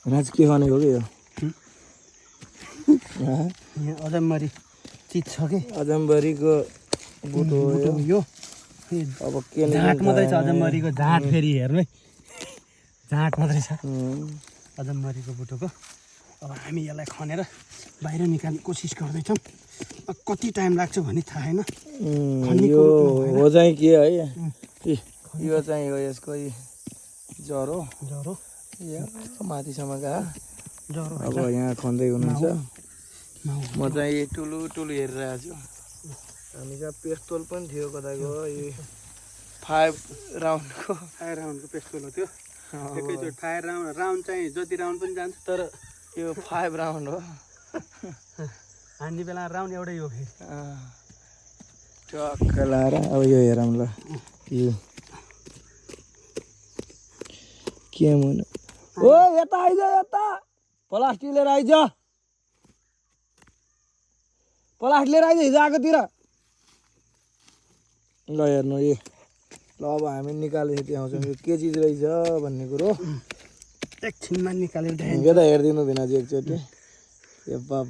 राज के भनेको कि यो यहाँ अजम्बरी चिज छ कि अजम्बरीको बुटो हो यो। यो अब के झाँट मात्रै छ अजम्बरीको झाँट फेरि हेर्नु है झाँट मात्रै छ अजम्बरीको बुटोको। अब हामी यसलाई खनेर बाहिर निकाल्ने कोसिस गर्दैछौँ। कति टाइम लाग्छ भन्ने थाहा छैन। यो हो चाहिँ के है यो चाहिँ हो यसको जरो जरो माथिसम्म गयो। जरो अब यहाँ खन्दै हुनुहुन्छ। माउ म चाहिँ टुलु टुलु हेरिरहेको छु। हामीसँग पेस्तोल पनि थियो कताको यो 5 राउन्डको फायर राउन्डको पेस्टोल हो त्यो। एकैचोटि फायर राउन्ड चाहिँ जति राउन्ड पनि जान्छ तर यो 5 राउन्ड हो। हान्ने बेला राउन्ड एउटै हो फेरि। टक्क लाएर अब यो हेरौँ ल यो के मन ओ यता आइज यता प्लास्टिक लिएर आइज प्लास्टिक लिएर आइज हिजो आएकोतिर ल हेर्नु ए ल अब हामी निकालेर देखाउँछौँ यो के चिज रहेछ भन्ने कुरो एकछिनमा निकालेर हेरिदिनु भिनाजी एकचोटि ए बाबा